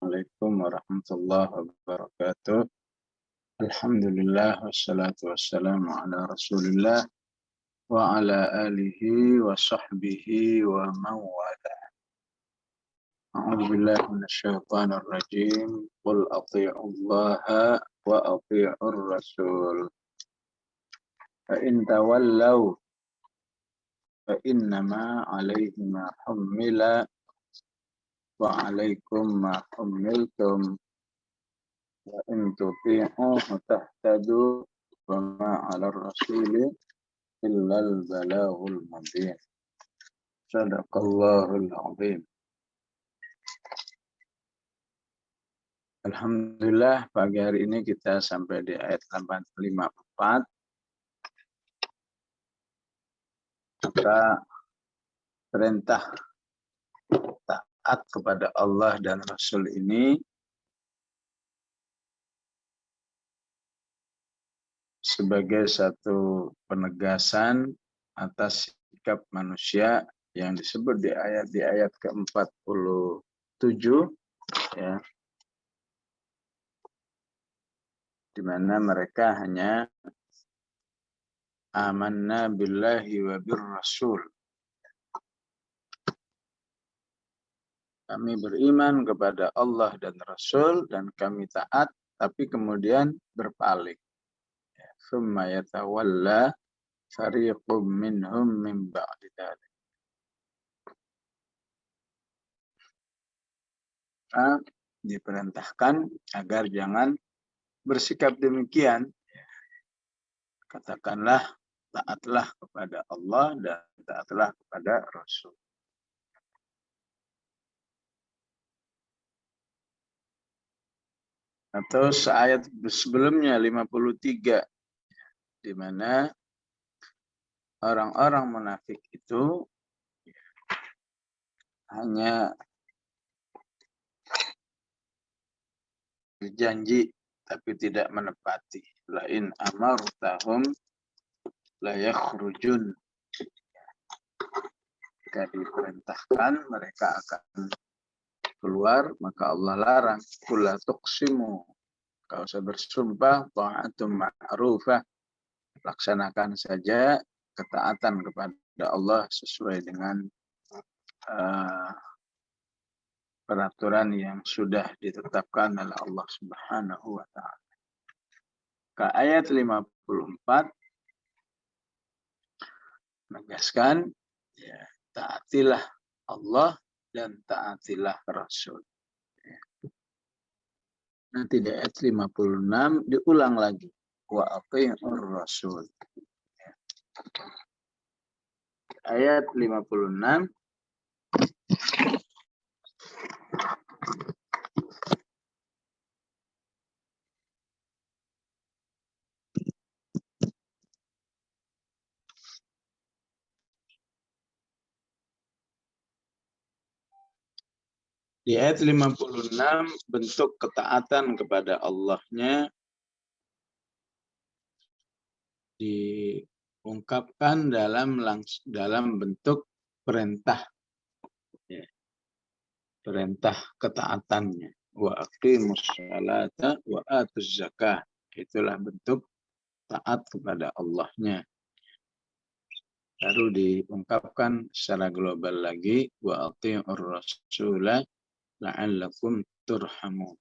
Assalamualaikum warahmatullahi wabarakatuh. Alhamdulillah wassalatu wassalamu ala Rasulillah wa ala alihi wa sahbihi wa mawala. A'udzu billahi minasyaitonir rajim. Qul athi'ullaha wa athi'ur rasul. Fa in tawallaw fa innama 'alaihi ma hummila wa 'alaikum ma hummiltum. Wa in tuti'uhu tahtadu wa ma 'alar rasuli illal balaghul mubin. Shadaqallahul azim. Alhamdulillah, pagi hari ini kita sampai di ayat 54. Maka perintah taat kepada Allah dan Rasul ini sebagai satu penegasan atas sikap manusia yang disebut di ayat ke-47, ya, di mana mereka hanya amanna billahi wa bir rasul. Kami beriman kepada Allah dan Rasul dan kami taat, tapi kemudian berpaling. Tsumma yatawalla fariqum minhum min ba'di dzalik. Diperintahkan agar jangan bersikap demikian. Katakanlah taatlah kepada Allah dan taatlah kepada Rasul. Atau ayat sebelumnya 53, di mana orang-orang munafik itu hanya berjanji tapi tidak menepati. Lain amartahum la yakhrujun. Jika diperintahkan mereka akan keluar, maka Allah larang. Kula tuqsimu. Kau usah bersumpah, ta'atum ma'rufah. Laksanakan saja ketaatan kepada Allah sesuai dengan peraturan yang sudah ditetapkan oleh Allah Subhanahu wa ta'ala. Ke ayat 54 menegaskan, ya, taatilah Allah dan taatilah Rasul. Nanti di ayat 56 diulang lagi. Wa athi'ur rasul. Ayat 56. Di ayat 56 bentuk ketaatan kepada Allahnya diungkapkan dalam bentuk perintah, ya, perintah ketaatannya. Wa aqimus sholata wa atuz zakah. Itulah bentuk taat kepada Allahnya. Baru diungkapkan secara global lagi, wa athi'ur rasula la'allakum turhamun.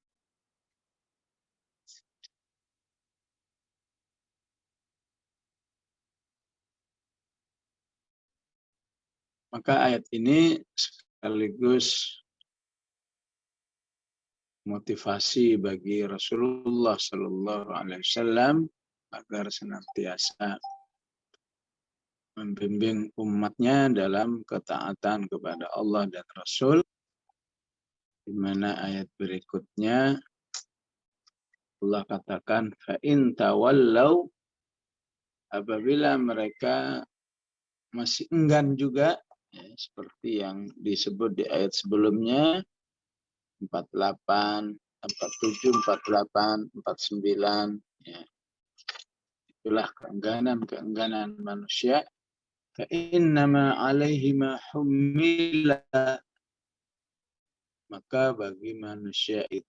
Maka ayat ini sekaligus motivasi bagi Rasulullah Sallallahu Alaihi Wasallam agar senantiasa membimbing umatnya dalam ketaatan kepada Allah dan Rasul. Di mana ayat berikutnya Allah katakan, fa in tawallaw, apabila mereka masih enggan juga, ya, seperti yang disebut di ayat sebelumnya 48, 47, 48, 49, ya. Itulah keengganan manusia. Fa innama 'alaihi ma hummila. maka bagi manusia itu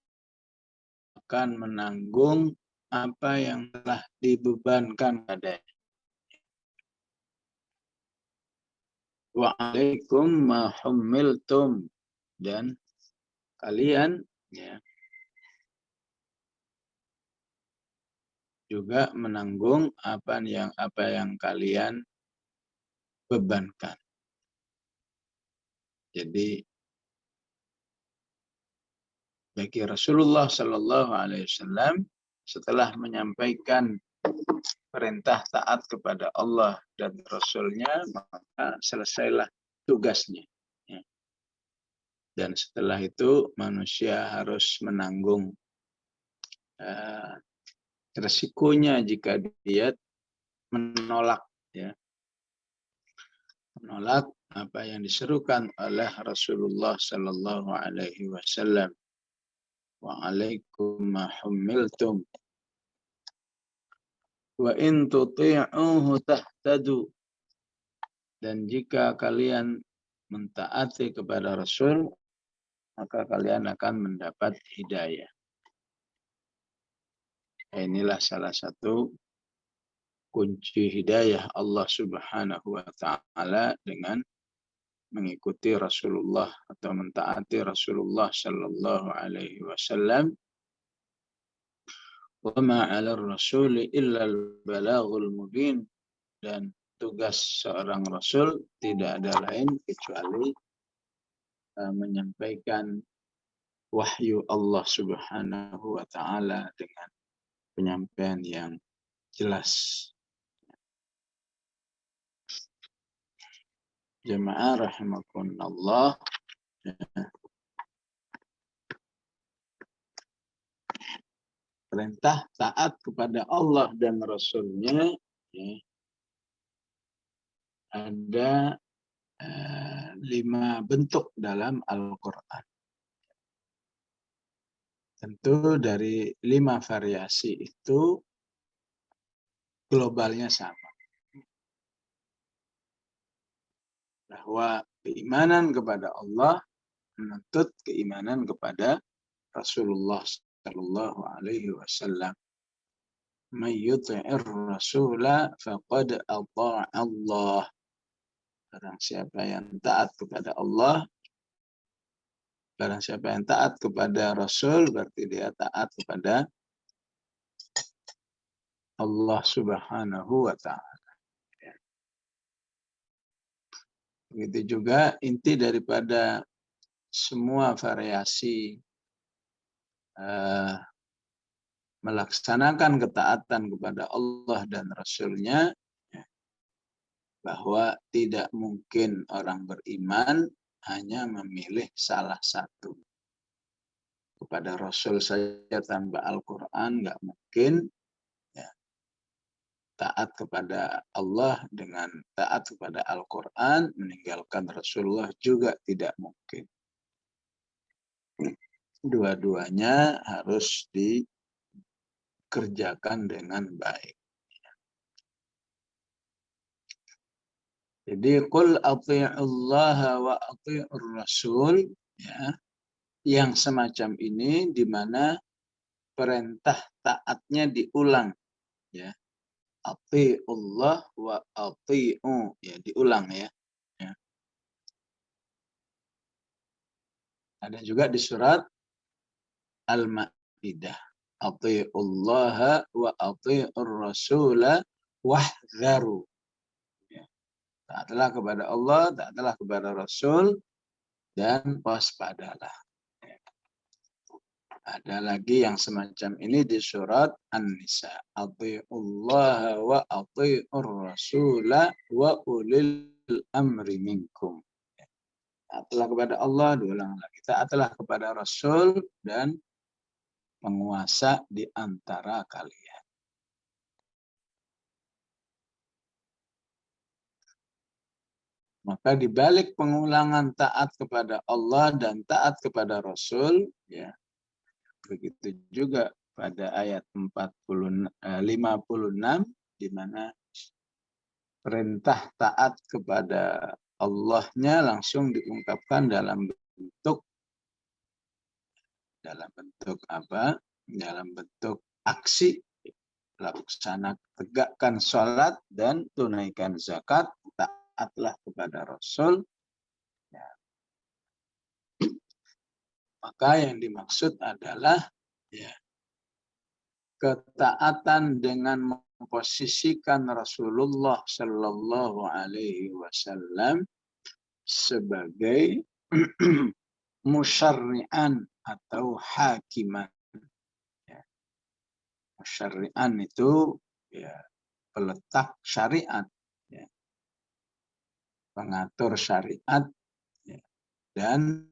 akan menanggung apa yang telah dibebankan padanya. Wa alaikum ma hummiltum, dan kalian ya juga menanggung apa yang kalian bebankan. Jadi bagi Rasulullah Shallallahu Alaihi Wasallam setelah menyampaikan perintah taat kepada Allah dan Rasulnya, maka selesailah tugasnya. Ya. Dan setelah itu manusia harus menanggung resikonya jika dia menolak, ya, menolak apa yang diserukan oleh Rasulullah Shallallahu Alaihi Wasallam. Wa alaikum ma hummiltum wa in tuti'uhu tahtadu, dan jika kalian mentaati kepada Rasul, maka kalian akan mendapat hidayah. Inilah salah satu kunci hidayah Allah Subhanahu wa taala dengan mengikuti Rasulullah atau mentaati Rasulullah Sallallahu Alaihi Wasallam. Wa ma 'ala ar-rasuli illa al-balaghul mubin, dan tugas seorang rasul tidak ada lain kecuali menyampaikan wahyu Allah Subhanahu wa taala dengan penyampaian yang jelas. Jemaah rahimakumullah, perintah taat kepada Allah dan Rasul-Nya ya, ada 5 bentuk dalam Al-Quran. Tentu dari 5 variasi itu globalnya sama. Bahwa keimanan kepada Allah menuntut keimanan kepada Rasulullah Sallallahu Alaihi Wasallam. Man yuti'ir rasula faqad ata'a Allah. Barang siapa yang taat kepada Allah, barang siapa yang taat kepada Rasul, berarti dia taat kepada Allah Subhanahu wa ta'ala. Begitu juga inti daripada semua variasi melaksanakan ketaatan kepada Allah dan Rasul-Nya, bahwa tidak mungkin orang beriman hanya memilih salah satu. Kepada Rasul saja tanpa Al-Quran nggak mungkin, ya. Taat kepada Allah dengan taat kepada Al-Quran, meninggalkan Rasulullah juga tidak mungkin. Dua-duanya harus dikerjakan dengan baik. Jadi qul athi'ullaha wa athi'ur rasul, ya, yang semacam ini di mana perintah taatnya diulang, ya. Athi'ullah wa athi'u, ya, diulang, ya. Ya. Ada juga di surat Al-Maidah. Athi'ullaha wa athi'ur rasula wahdharu. Taatlah kepada Allah, taatlah kepada Rasul, dan waspadalah. Ada lagi yang semacam ini di surat An-Nisa. Athi'ullaha wa athi'ur rasula wa ulil amri minkum. Taatlah kepada Allah, diulang lagi. Taatlah kepada Rasul dan penguasa di antara kalian. Maka di balik pengulangan taat kepada Allah dan taat kepada Rasul, ya, begitu juga pada ayat 56 di mana perintah taat kepada Allahnya langsung diungkapkan dalam bentuk dalam bentuk apa? Dalam bentuk aksi, laksana tegakkan sholat dan tunaikan zakat, taatlah kepada Rasul. Ya. Maka yang dimaksud adalah ya, ketaatan dengan memposisikan Rasulullah Shallallahu Alaihi Wasallam sebagai musyarri'an atau hakiman. Ya. Musyarri'an itu ya, peletak syariat, ya. Pengatur syariat, ya. Dan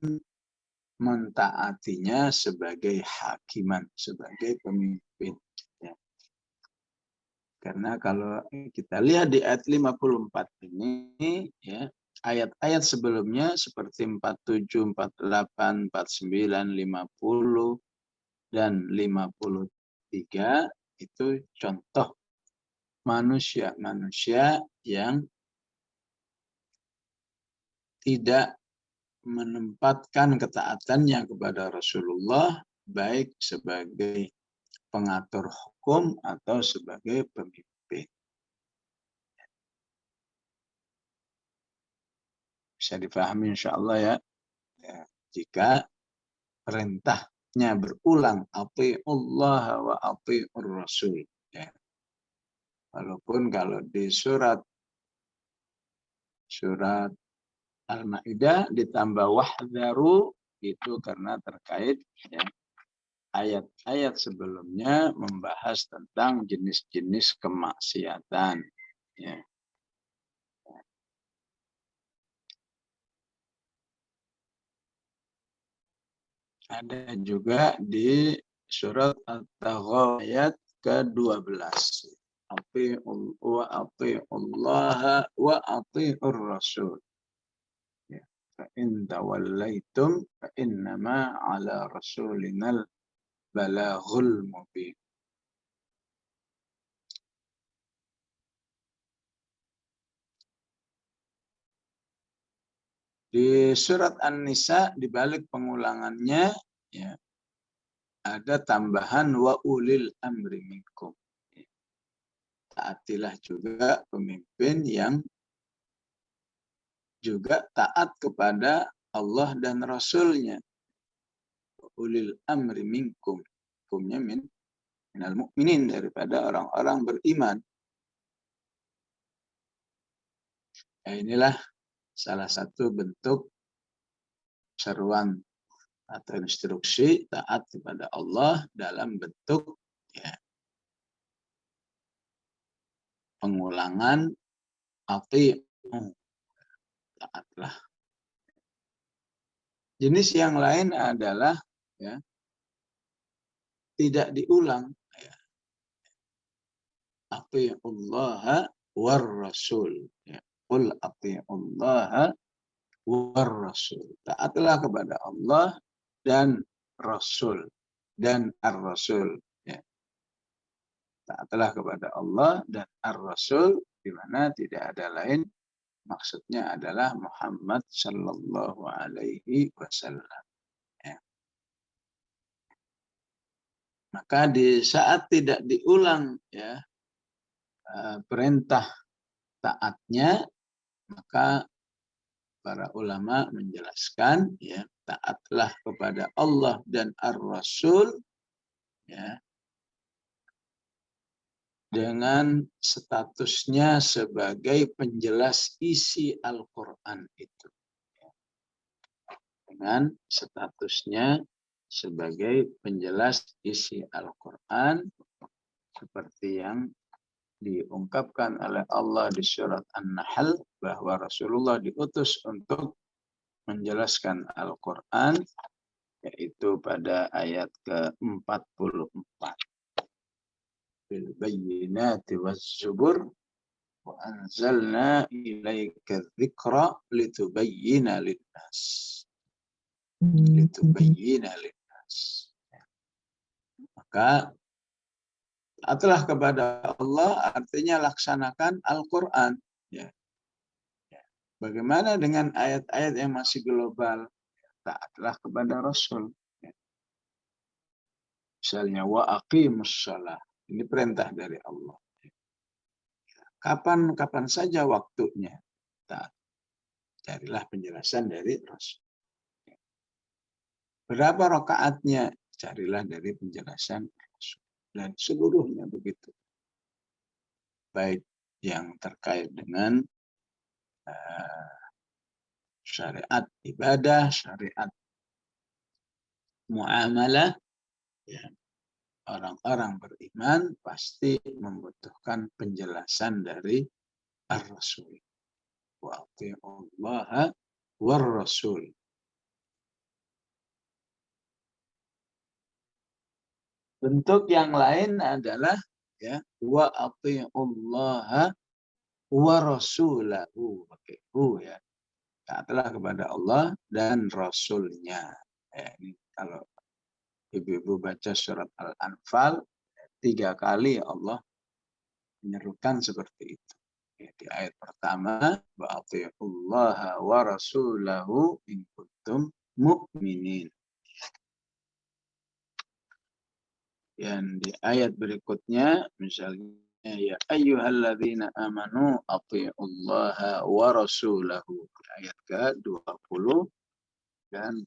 mentaatinya sebagai hakiman, sebagai pemimpin. Ya. Karena kalau kita lihat di ayat 54 ini, ya, ayat-ayat sebelumnya seperti 47, 48, 49, 50, dan 53 itu contoh manusia-manusia yang tidak menempatkan ketaatannya kepada Rasulullah baik sebagai pengatur hukum atau sebagai pemimpin. Bisa dipahami insya Allah ya. Jika perintahnya berulang, ati'ullah wa ati'ur rasul. Ya. Walaupun kalau di surat Al-Maidah ditambah wahdharu itu karena terkait ya, ayat-ayat sebelumnya membahas tentang jenis-jenis kemaksiatan. Ya. Ada juga di surat At-Taghabun ayat ke-12. Wa ati'ullaha wa ati'ur rasul. فإن توليتم فإنما على رسولنا البلاغ المبين. Di surat An-Nisa di balik pengulangannya ya, ada tambahan wa ulil amri minkum. Taatilah juga pemimpin yang juga taat kepada Allah dan Rasulnya. Ulil amri minkum. Hukumnya minal mu'minin, daripada orang-orang beriman. Ya, inilah salah satu bentuk seruan atau instruksi taat kepada Allah dalam bentuk ya, pengulangan taatlah. Jenis yang lain adalah ya, tidak diulang. Ya. Ati'ullaha war rasul. Ya. Qul ati'ullaha war rasul. Taatlah kepada Allah dan Rasul dan ar-Rasul. Ya. Taatlah kepada Allah dan ar-Rasul, di mana tidak ada lain. Maksudnya adalah Muhammad Sallallahu Alaihi Wasallam. Ya. Maka di saat tidak diulang ya perintah taatnya, maka para ulama menjelaskan ya taatlah kepada Allah dan ar-Rasul ya dengan statusnya sebagai penjelas isi Al-Quran itu. Dengan statusnya sebagai penjelas isi Al-Quran seperti yang diungkapkan oleh Allah di surat An-Nahl bahwa Rasulullah diutus untuk menjelaskan Al-Quran, yaitu pada ayat ke-44. Bil bayyinati waz-zubur wa anzalna ilaika dzikra litubayyina lin-nas. Litubayyina lin-nas. Maka taatlah kepada Allah artinya laksanakan Al-Quran. Ya. Bagaimana dengan ayat-ayat yang masih global? Taatlah kepada Rasul. Misalnya wa aqimus shalah. Ini perintah dari Allah. Kapan saja waktunya. Carilah penjelasan dari Rasul. Berapa rakaatnya? Carilah dari penjelasan Rasul. Dan seluruhnya begitu. Baik yang terkait dengan syariat ibadah, syariat muamalah, ya, orang-orang beriman pasti membutuhkan penjelasan dari Ar-Rasul. Wa ati'ullaha war-Rasul. Bentuk yang lain adalah ya wa ati'ullaha wa rasulahu, pakai hu ya. Taatlah kepada Allah dan Rasulnya. Ya, ini kalau ibu-ibu baca surat Al-Anfal 3 kali Allah menyerukan seperti itu. Ya, di ayat pertama wa ati'ullaha wa rasulahu in kuntum mu'minin. Dan di ayat berikutnya misalnya ya ayyuhalladzina amanu athi'ullaha wa rasulahu. Ayat ke-20 dan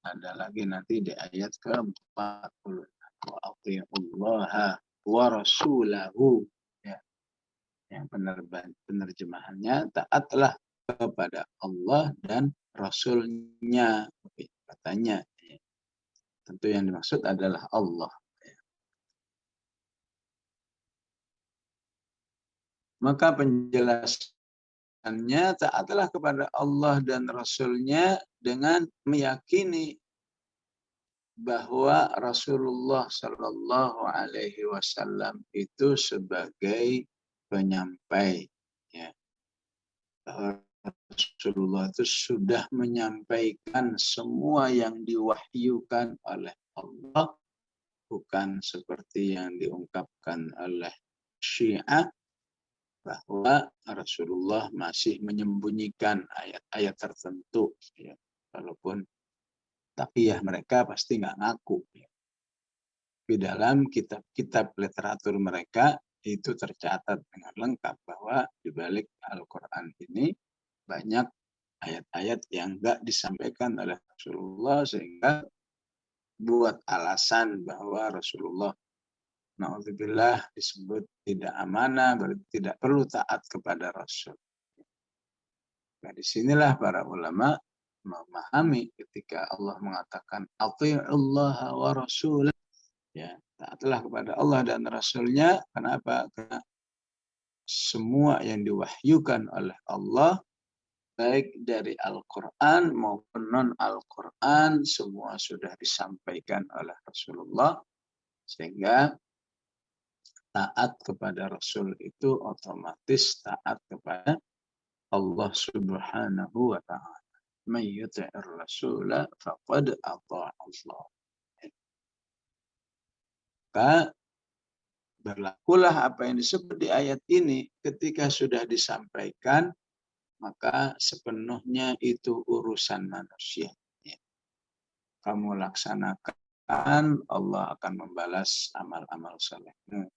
ada lagi nanti di ayat ke-40. Wa athi'ullaha wa rasulahu. Ya. Yang penerjemahannya taatlah kepada Allah dan Rasulnya. Katanya tentu yang dimaksud adalah Allah. Maka penjelasannya taatlah kepada Allah dan Rasulnya dengan meyakini bahwa Rasulullah Shallallahu Alaihi Wasallam itu sebagai penyampai. Ya. Bahwa Rasulullah itu sudah menyampaikan semua yang diwahyukan oleh Allah, bukan seperti yang diungkapkan oleh Syiah, bahwa Rasulullah masih menyembunyikan ayat-ayat tertentu. Ya. Walaupun tapi ya mereka pasti nggak ngaku. Ya. Di dalam kitab-kitab literatur mereka itu tercatat dengan lengkap bahwa di balik Al-Quran ini banyak ayat-ayat yang nggak disampaikan oleh Rasulullah sehingga buat alasan bahwa Rasulullah na'udzubillah disebut tidak amanah, berarti tidak perlu taat kepada Rasul. Nah, disinilah para ulama memahami ketika Allah mengatakan athi'ullaha wa rasul, ya, taatlah kepada Allah dan Rasulnya. Kenapa? Karena semua yang diwahyukan oleh Allah, baik dari Al-Quran maupun non-Al-Quran, semua sudah disampaikan oleh Rasulullah, sehingga taat kepada Rasul itu otomatis taat kepada Allah Subhanahu wa ta'ala. Man yuti'ir rasula faqad ata'a Allah. Maka berlakulah apa yang disebut di ayat ini ketika sudah disampaikan, maka sepenuhnya itu urusan manusia. Kamu laksanakan, Allah akan membalas amal-amal salehmu.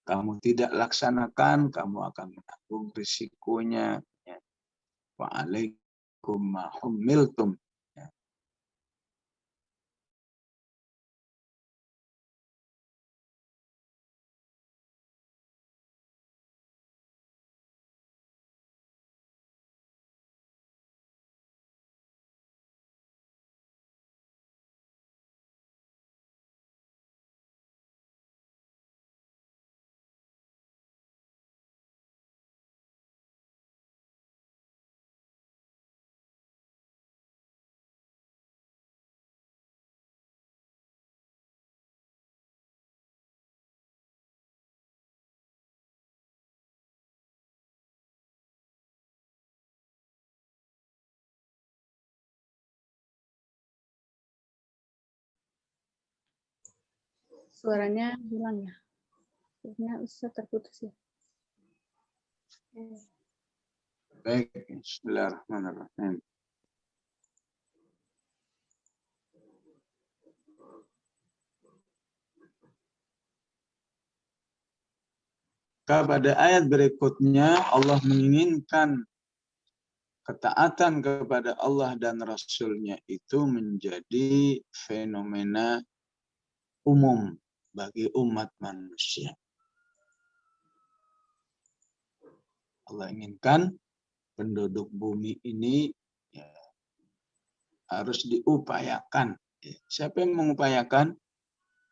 Kamu tidak laksanakan, kamu akan menanggung risikonya. Wa alaikum ma hummiltum. Suaranya hilang ya. Suaranya Ustaz terputus ya. Baik, bismillahirrahmanirrahim. pada ayat berikutnya Allah menginginkan ketaatan kepada Allah dan Rasul-Nya itu menjadi fenomena umum bagi umat manusia. Allah inginkan penduduk bumi ini ya, harus diupayakan. Siapa yang mengupayakan?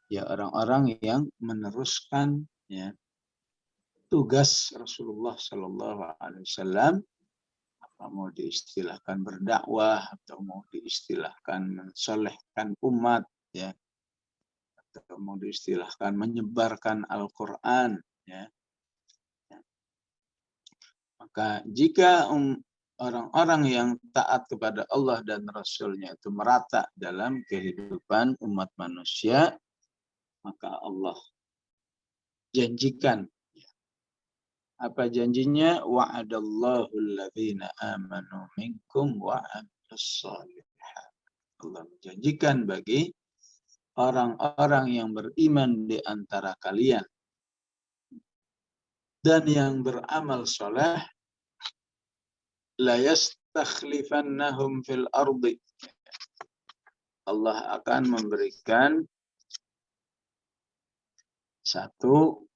Ya orang-orang yang meneruskan ya, tugas Rasulullah Shallallahu Alaihi Wasallam. Mau diistilahkan berdakwah atau mau diistilahkan mensolehkan umat ya, atau mau diistilahkan menyebarkan Al-Quran ya. Maka jika orang-orang yang taat kepada Allah dan Rasul-Nya itu merata dalam kehidupan umat manusia, maka Allah janjikan. Apa janjinya? Wa'adallahu alladhina amanu minkum wa 'amilus shalihat. Allah menjanjikan bagi orang-orang yang beriman di antara kalian dan yang beramal saleh, la yastakhlifannahum fil ardi. Allah akan memberikan satu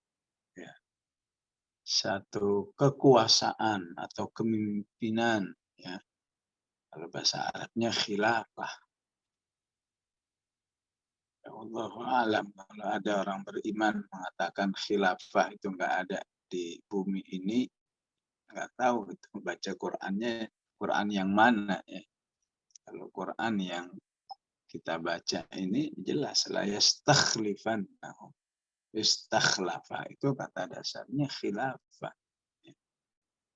kekuasaan atau kepemimpinan ya. Kalau bahasa Arabnya khilafah. Ya Allahu a'lam, kalau ada orang beriman mengatakan khilafah itu enggak ada di bumi ini, enggak tahu itu baca Qur'annya Qur'an yang mana ya. Kalau Qur'an yang kita baca ini jelas la yastakhlifannahum. Istakhlafa itu kata dasarnya khilafah.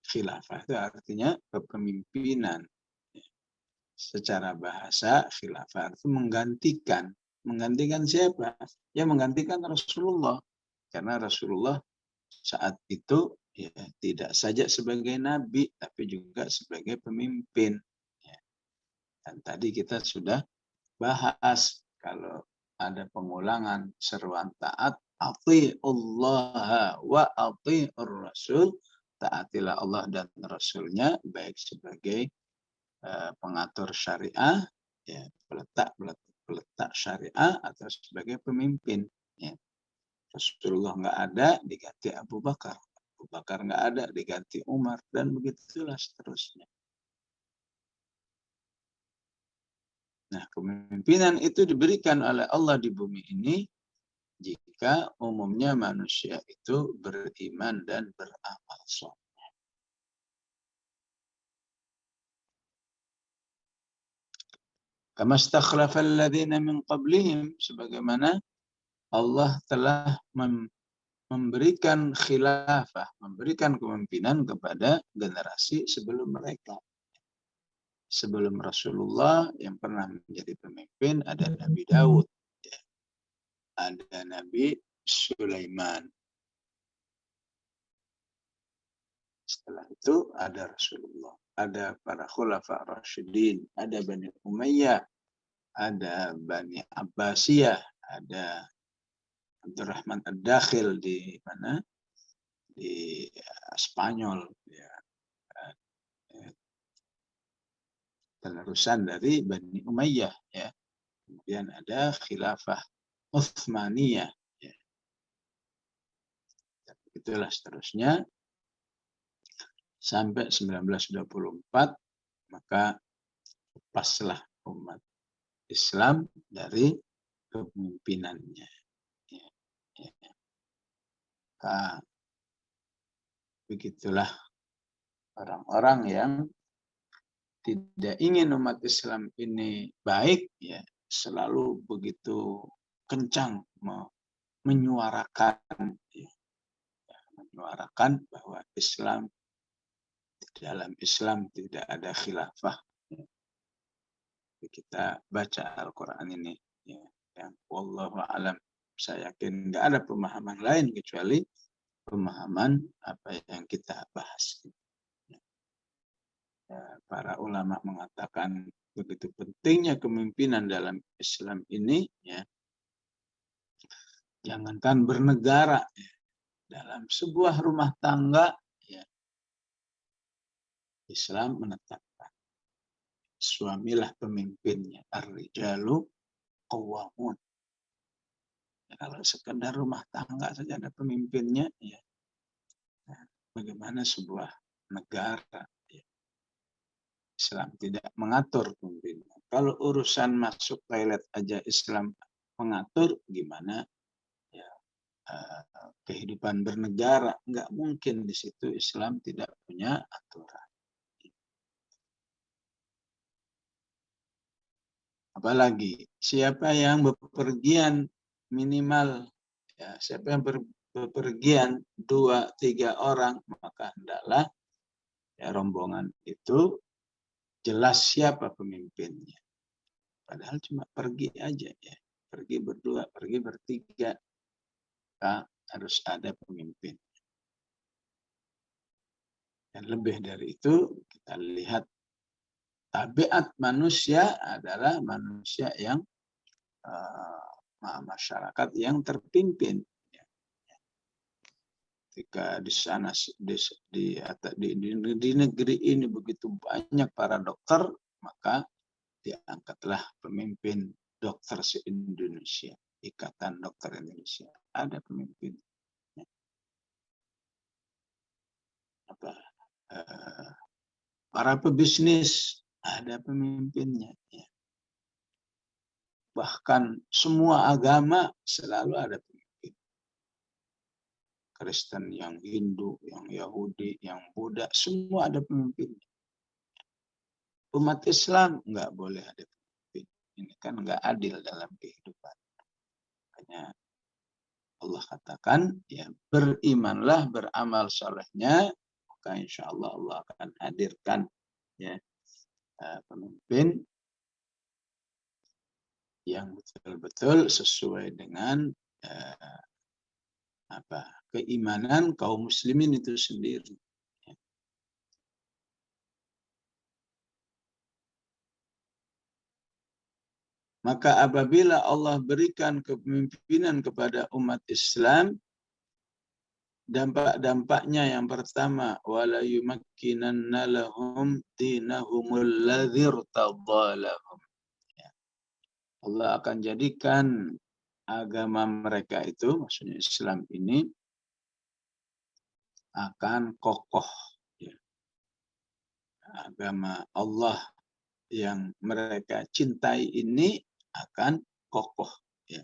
Khilafah itu artinya kepemimpinan. Secara bahasa khilafah itu menggantikan. Menggantikan siapa? Ya menggantikan Rasulullah. Karena Rasulullah saat itu ya, tidak saja sebagai nabi, tapi juga sebagai pemimpin. Ya. Dan tadi kita sudah bahas kalau ada pengulangan seruan taat, ati'ullaha wa ati'ur rasul, taatilah Allah dan Rasulnya baik sebagai pengatur syariah, ya, peletak syariah atau sebagai pemimpin. Ya. Rasulullah nggak ada diganti Abu Bakar, Abu Bakar nggak ada diganti Umar, dan begitulah seterusnya. Nah, kepemimpinan itu diberikan oleh Allah di bumi ini jika umumnya manusia itu beriman dan beramal saleh. Kama istakhlafal ladzina min qablihim, sebagaimana Allah telah memberikan khilafah, memberikan kepemimpinan kepada generasi sebelum mereka. Sebelum Rasulullah yang pernah menjadi pemimpin ada Nabi Daud, ada Nabi Sulaiman. Setelah itu ada Rasulullah, ada para khulafa Rasyidin, ada Bani Umayyah, ada Bani Abbasiyah, ada Abdurrahman Ad-Dakhil di mana? Di Spanyol. Ya. Penerusan dari Bani Umayyah. Ya. Kemudian ada khilafah Utsmaniyah. Ya. Itulah seterusnya. Sampai 1924, maka lepaslah umat Islam dari kepemimpinannya. Ya. Ya. Maka begitulah orang-orang yang tidak ingin umat Islam ini baik, ya selalu begitu kencang menyuarakan, ya, menyuarakan bahwa Islam, dalam Islam tidak ada khilafah. Ya. Kita baca Al-Quran ini, ya, yang wallahu a'lam, saya yakin nggak ada pemahaman lain kecuali pemahaman apa yang kita bahas. Ya, para ulama mengatakan begitu pentingnya kepemimpinan dalam Islam ini, ya, jangankan bernegara, ya, dalam sebuah rumah tangga, ya, Islam menetapkan suamilah pemimpinnya. Ar-rijalu qawwamun. Ya, kalau sekedar rumah tangga saja ada pemimpinnya, ya, nah, bagaimana sebuah negara? Ya, Islam tidak mengatur pemimpinnya. Kalau urusan masuk toilet aja Islam mengatur, gimana ya kehidupan bernegara? Nggak mungkin di situ Islam tidak punya aturan. Apalagi siapa yang bepergian minimal, ya, siapa yang bepergian 2-3 orang, maka hendaklah ya, rombongan itu jelas siapa pemimpinnya. Padahal cuma pergi aja, ya, pergi berdua, pergi bertiga, maka harus ada pemimpin. Dan lebih dari itu kita lihat tabiat manusia adalah manusia yang masyarakat yang terpimpin. Ketika di sana di negeri ini begitu banyak para dokter, maka diangkatlah pemimpin dokter se-Indonesia, Ikatan Dokter Indonesia. Ada pemimpin. Para pebisnis ada pemimpinnya. Bahkan semua agama selalu ada pemimpin. Kristen, yang Hindu, yang Yahudi, yang Buddha, semua ada pemimpin. Umat Islam nggak boleh ada pemimpin. Ini kan nggak adil dalam kehidupan. Makanya Allah katakan, ya, berimanlah, beramal solehnya, maka insya Allah Allah akan hadirkan, ya, pemimpin yang betul-betul sesuai dengan keimanan kaum muslimin itu sendiri. Maka apabila Allah berikan kepemimpinan kepada umat Islam, dampak-dampaknya yang pertama, wala yumakkinanna lahum dinahumul ladzi irtadalahum. Allah akan jadikan agama mereka itu, maksudnya Islam ini, akan kokoh. Agama Allah yang mereka cintai ini akan kokoh. Ya.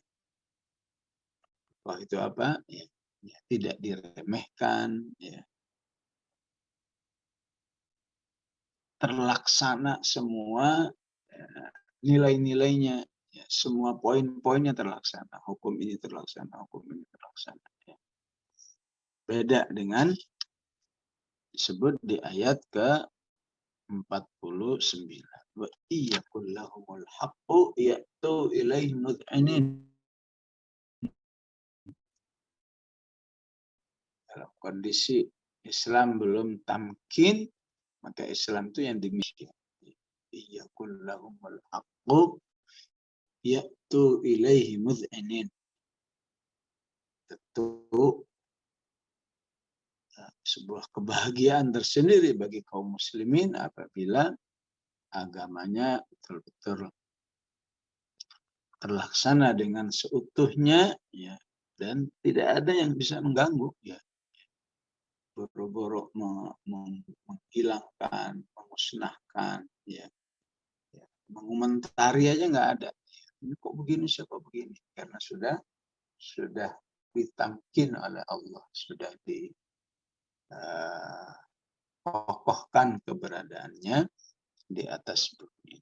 Kokoh itu apa? Ya, ya, tidak diremehkan. Ya. Terlaksana semua nilai-nilainya. Ya, semua poin-poinnya terlaksana. Hukum ini terlaksana, hukum ini terlaksana. Ya. Beda dengan disebut di ayat ke-49. Wa iyakul lahumul haqqu ya'tu ilaihi mud'inin. Dalam kondisi Islam belum tamkin, maka Islam itu yang demikian. Iyakul lahumul haqqu ya'tu ilaihi mud'inin. Tentu sebuah kebahagiaan tersendiri bagi kaum muslimin apabila agamanya betul-betul terlaksana dengan seutuhnya, ya, dan tidak ada yang bisa mengganggu, ya. Boro-boro menghilangkan, memusnahkan, ya. Mengomentari aja nggak ada. Ini kok begini, siapa begini? Karena sudah ditamkin oleh Allah, sudah dikokohkan keberadaannya di atas bumi.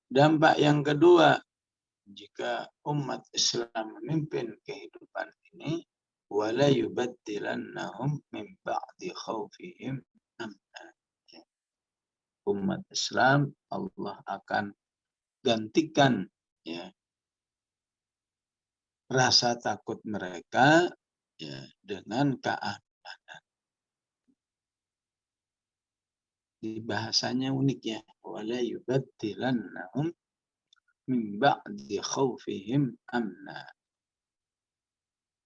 Dampak yang kedua, jika umat Islam memimpin kehidupan ini, wala yubaddilannahum min ba'di khaufihim amna. Umat Islam Allah akan gantikan, ya, rasa takut mereka, ya, dengan keamanan. Di bahasanya unik, ya, wala yubaddilannahum min ba'di khaufihim amna.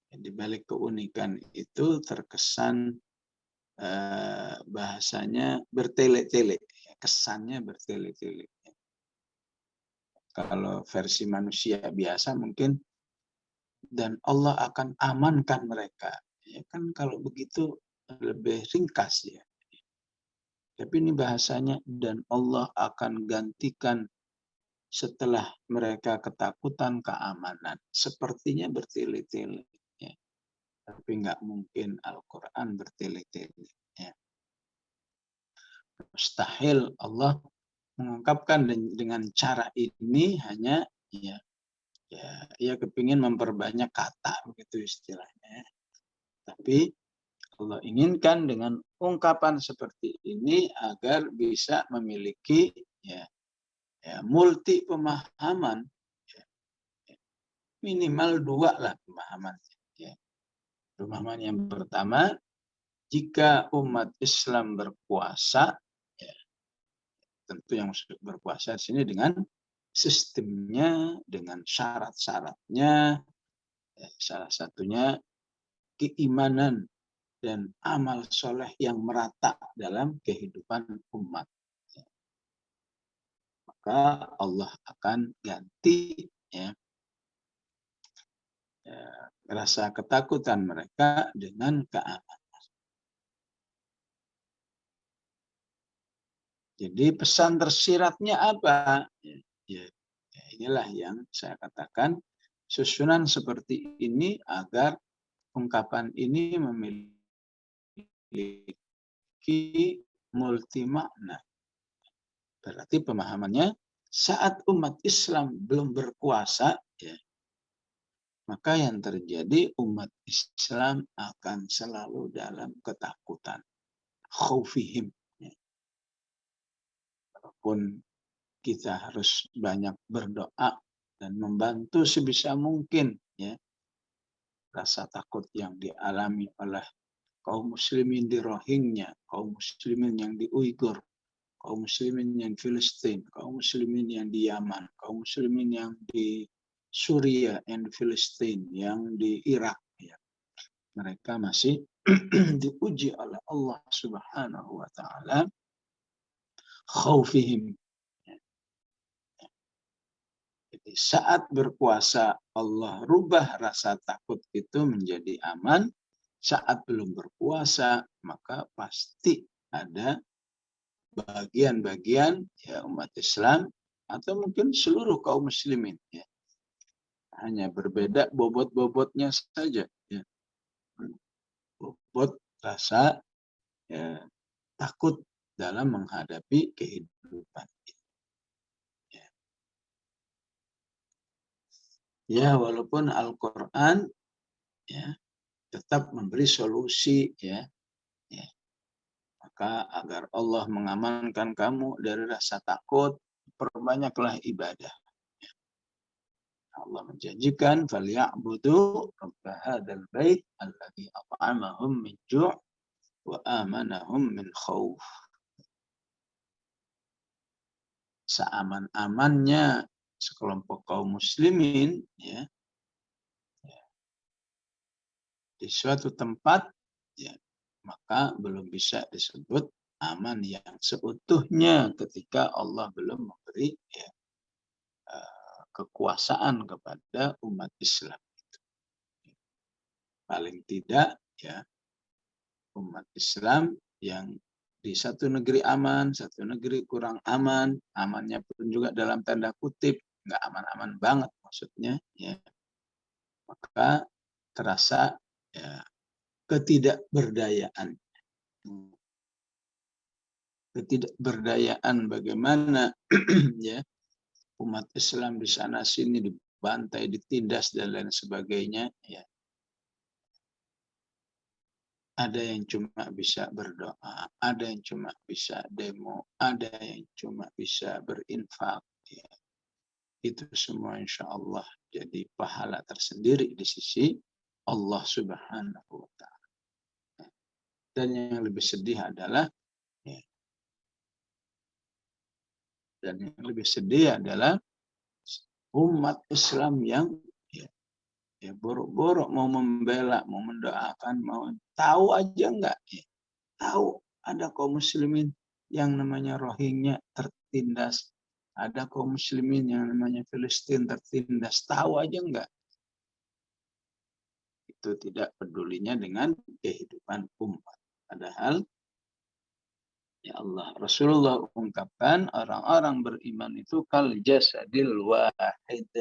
Di balik keunikan itu terkesan bahasanya bertele-tele, kesannya bertele-tele. Kalau versi manusia biasa mungkin dan Allah akan amankan mereka. Ya kan kalau begitu lebih ringkas ya. Tapi ini bahasanya dan Allah akan gantikan setelah mereka ketakutan keamanan. Sepertinya bertele-tele. Ya. Tapi nggak mungkin Al-Quran bertele-tele. Ya. Mustahil Allah mengungkapkan dengan cara ini hanya ya kepingin memperbanyak kata begitu istilahnya. Tapi Allah inginkan dengan ungkapan seperti ini agar bisa memiliki multi pemahaman, minimal 2 lah pemahaman. Pemahaman yang pertama, jika umat Islam berpuasa, tentu yang berpuasa di sini dengan sistemnya, dengan syarat-syaratnya, salah satunya keimanan dan amal soleh yang merata dalam kehidupan umat. Maka Allah akan ganti rasa ketakutan mereka dengan keamanan. Jadi pesan tersiratnya apa? Inilah yang saya katakan, susunan seperti ini agar ungkapan ini memiliki multi makna. Berarti pemahamannya saat umat Islam belum berkuasa, maka yang terjadi umat Islam akan selalu dalam ketakutan. Khaufihim. Walaupun kita harus banyak berdoa dan membantu sebisa mungkin rasa takut yang dialami oleh kaum muslimin di Rohingya, kaum muslimin yang di Uighur, kaum muslimin yang di Filistin, kaum muslimin yang di Yaman, kaum muslimin yang di Suriah, yang di Filistin, yang di Irak. Mereka masih diuji oleh Allah Subhanahu wa Ta'ala. Khaufihim. Jadi saat berpuasa Allah rubah rasa takut itu menjadi aman. Saat belum berpuasa maka pasti ada bagian-bagian umat Islam atau mungkin seluruh kaum muslimin hanya berbeda bobot-bobotnya saja bobot rasa takut dalam menghadapi kehidupan walaupun Al-Quran tetap memberi solusi maka agar Allah mengamankan kamu dari rasa takut, perbanyaklah ibadah. Allah menjanjikan falyabudu rabb hadzal bait alladzi at'amahum min ju' wa amanahum min khauf. Seaman-amannya sekelompok kaum muslimin di suatu tempat maka belum bisa disebut aman yang seutuhnya ketika Allah belum memberi kekuasaan kepada umat Islam. Paling tidak umat Islam yang di satu negeri aman, satu negeri kurang aman, amannya pun juga dalam tanda kutip, nggak aman-aman banget maksudnya, maka terasa ketidakberdayaan. Ketidakberdayaan bagaimana umat Islam di sana sini dibantai, ditindas dan lain sebagainya. Ada yang cuma bisa berdoa, ada yang cuma bisa demo, ada yang cuma bisa berinfak. Itu semua insya Allah jadi pahala tersendiri di sisi Allah Subhanahu wa Ta'ala. Dan yang lebih sedih adalah umat Islam yang Ya, buruk-buruk mau membela, mau mendoakan, mau tahu aja enggak? Ya, tahu ada kaum muslimin yang namanya Rohingya tertindas, ada kaum muslimin yang namanya Filistin tertindas, tahu aja enggak? Itu tidak pedulinya dengan kehidupan umat. Padahal ya Allah, Rasulullah ungkapkan orang-orang beriman itu kal jasadil wahid.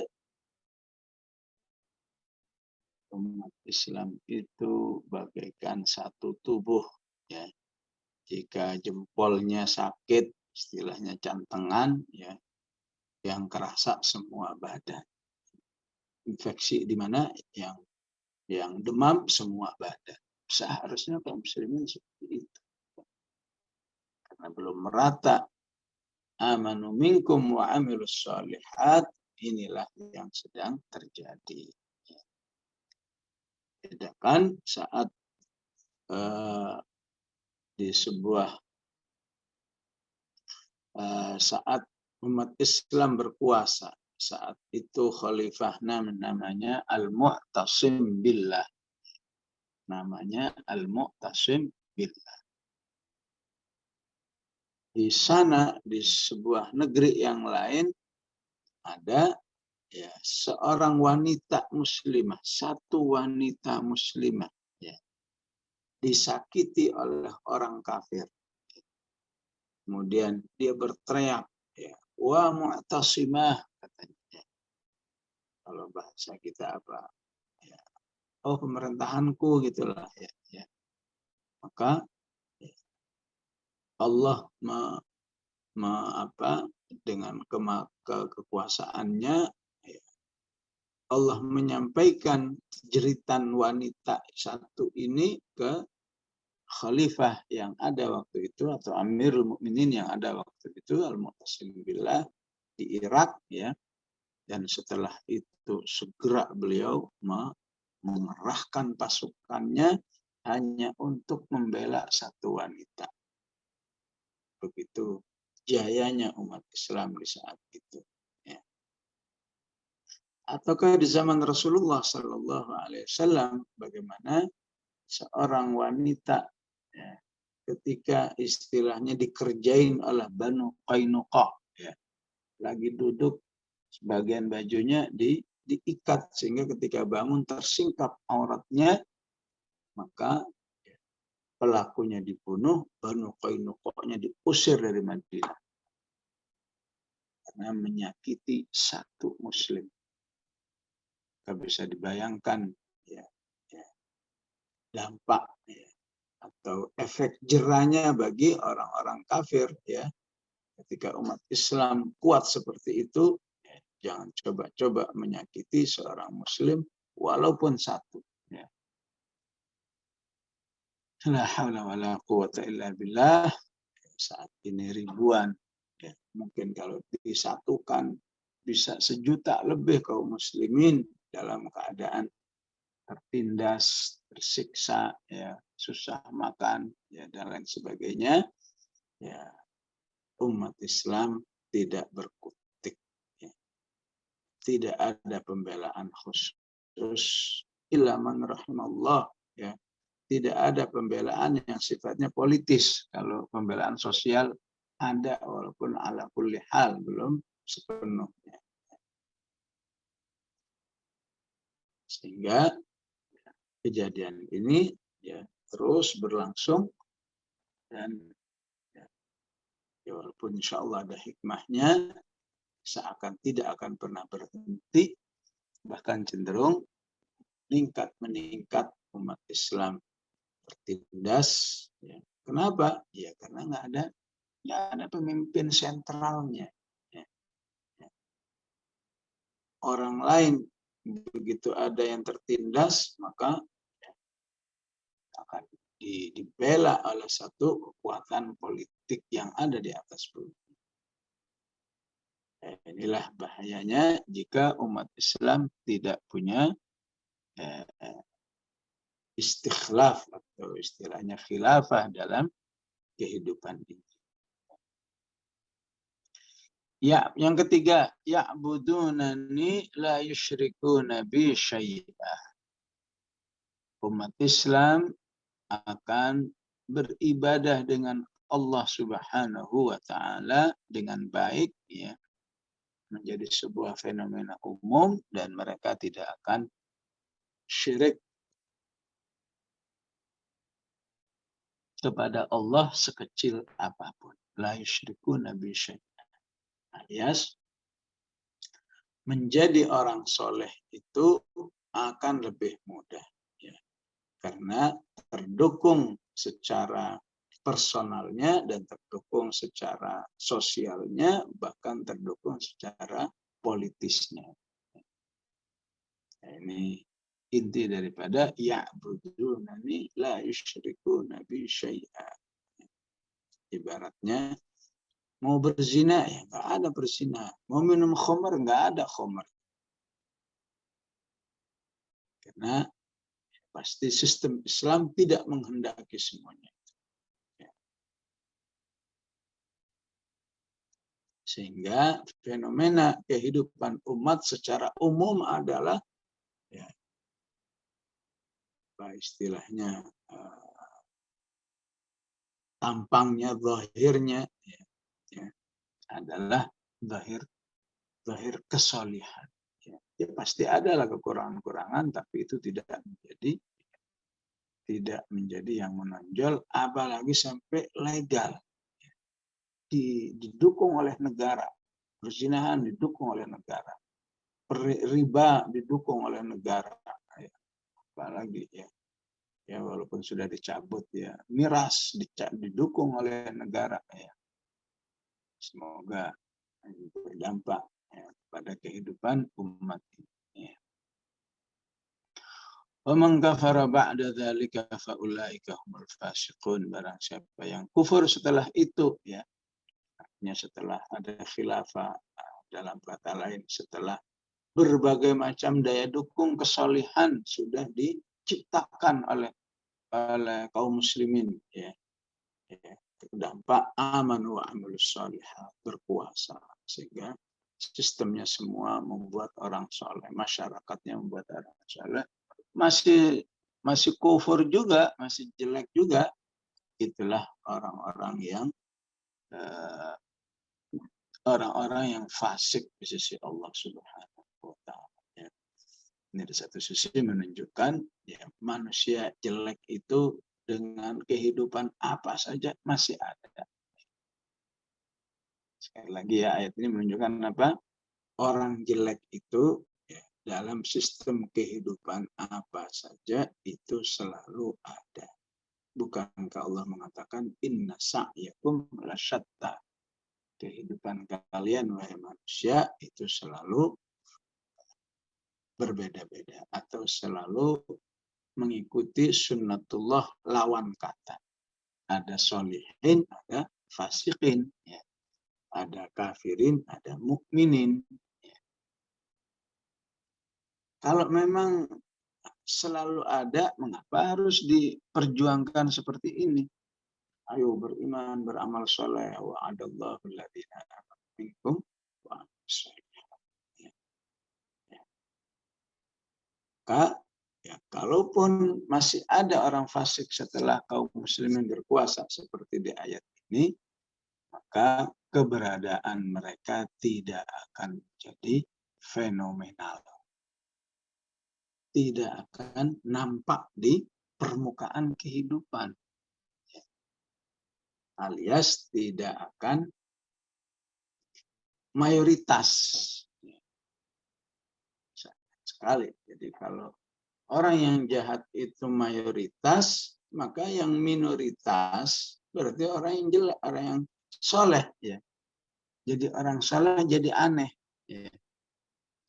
Umat Islam itu bagaikan satu tubuh, ya. Jika jempolnya sakit, istilahnya cantengan, ya, yang kerasa semua badan. Infeksi di mana yang demam semua badan. Seharusnya kaum muslimin seperti itu. Karena belum merata amanu minkum wa amilus shalihat, inilah yang sedang terjadi. Bedakan saat di sebuah saat umat Islam berkuasa, saat itu khalifah namanya Al-Mu'tasim Billah. Namanya Al-Mu'tasim Billah. Di sana, di sebuah negeri yang lain, ada ya seorang wanita muslimah, satu wanita muslimah, ya, disakiti oleh orang kafir. Kemudian dia berteriak, ya, wa mu'tasimah, katanya. Kalau bahasa kita apa? Ya, oh pemerintahanku, gitulah, ya, ya. Maka ya, Allah dengan kekuasaannya, ya, Allah menyampaikan jeritan wanita satu ini ke khalifah yang ada waktu itu, atau Amirul Mukminin yang ada waktu itu, Al-Mu'tasim Billah di Irak, ya. Dan setelah itu segera beliau mengerahkan pasukannya hanya untuk membela satu wanita. Begitu jayanya umat Islam di saat itu. Ya. Ataukah di zaman Rasulullah Sallallahu Alaihi Wasallam, bagaimana seorang wanita, ya, ketika istilahnya dikerjain oleh Banu Qainuqa, ya, lagi duduk, sebagian bajunya diikat sehingga ketika bangun tersingkap auratnya, maka pelakunya dibunuh, Banu Qainuqa-nya diusir dari Madinah karena menyakiti satu muslim. Tidak bisa dibayangkan, ya, ya, dampak, ya, atau efek jerahnya bagi orang-orang kafir, ya. Ketika umat Islam kuat seperti itu, ya, jangan coba-coba menyakiti seorang muslim walaupun satu, ya. La haula wala quwata illa billah. Saat ini ribuan, ya, mungkin kalau disatukan bisa 1.000.000 lebih kaum muslimin dalam keadaan tertindas, tersiksa, ya, susah makan, ya, dan lain sebagainya. Ya, umat Islam tidak berkutik, ya. Tidak ada pembelaan khusus illa man rahimallah, ya. Tidak ada pembelaan yang sifatnya politis. Kalau pembelaan sosial ada, walaupun ala kulli hal belum sepenuhnya. Sehingga kejadian ini, ya, terus berlangsung, dan ya, walaupun insya Allah ada hikmahnya, seakan tidak akan pernah berhenti, bahkan cenderung meningkat umat Islam tertindas, ya. Kenapa? Ya karena nggak ada pemimpin sentralnya, ya. Ya. Orang lain begitu ada yang tertindas, maka ya, akan dibela oleh satu kekuatan politik yang ada di atas bumi. Inilah bahayanya jika umat Islam tidak punya istikhlaf atau istilahnya khilafah dalam kehidupan ini. Ya, yang ketiga, ya'budunani la yusyrikuna bi syai'ah. Umat Islam akan beribadah dengan Allah Subhanahu wa taala dengan baik, ya, menjadi sebuah fenomena umum, dan mereka tidak akan syirik kepada Allah sekecil apapun. La yusyrikuna bi syai'ah. Alias menjadi orang soleh itu akan lebih mudah, ya, karena terdukung secara personalnya dan terdukung secara sosialnya, bahkan terdukung secara politisnya. Nah, ini inti daripada ya'budunani la yusyrikuna bi syai'a. Ibaratnya mau berzina, ya nggak ada berzina. Mau minum khamar, nggak ada khamar. Karena pasti sistem Islam tidak menghendaki semuanya. Sehingga fenomena kehidupan umat secara umum adalah, ya, apa istilahnya, tampangnya, zahirnya, ya, ya, adalah zahir kesolihan. Ya, ya pasti adalah kekurangan-kekurangan, tapi itu tidak menjadi yang menonjol, apalagi sampai legal, didukung oleh negara. Perzinahan didukung oleh negara, riba didukung oleh negara, ya, apalagi ya walaupun sudah dicabut, ya, miras didukung oleh negara, ya. Semoga berdampak, ya, pada kehidupan umat ini. Wa man kafara ba'da dzalika fa ulaika humul fasiqun. Barang siapa yang kufur setelah itu, ya, artinya setelah ada khilafah, dalam kata lain setelah berbagai macam daya dukung kesolihan sudah diciptakan oleh kaum muslimin, ya, ya, terdampak amanu wa amilus shalihat, berpuasa, sehingga sistemnya semua membuat orang soleh, masyarakatnya membuat orang soleh, masih kufur juga, masih jelek juga, itulah orang-orang yang fasik di sisi Allah Subhanahu wa taala. Ya. Ini di satu sisi menunjukkan, ya, manusia jelek itu dengan kehidupan apa saja masih ada. Sekali lagi, ya, ayat ini menunjukkan apa? Orang jelek itu, ya, dalam sistem kehidupan apa saja itu selalu ada. Bukankah Allah mengatakan inna sa'yakum lasyatta? Kehidupan kalian wahai manusia itu selalu berbeda-beda atau selalu mengikuti sunnatullah lawan kata. Ada solihin, ada fasikin, ya. Ada kafirin, ada mukminin. Ya. Kalau memang selalu ada, mengapa harus diperjuangkan seperti ini? Ayo beriman, beramal soleh, wa'adallahu alladhina amanu minkum wa amilus-shalihat. Ya. Ya, kalaupun masih ada orang fasik setelah kaum muslimin berkuasa seperti di ayat ini, maka keberadaan mereka tidak akan menjadi fenomenal. Tidak akan nampak di permukaan kehidupan. Alias tidak akan mayoritas. Sekali. Jadi kalau orang yang jahat itu mayoritas, maka yang minoritas berarti orang yang jelek, orang yang soleh, ya. Jadi orang soleh jadi aneh, ya.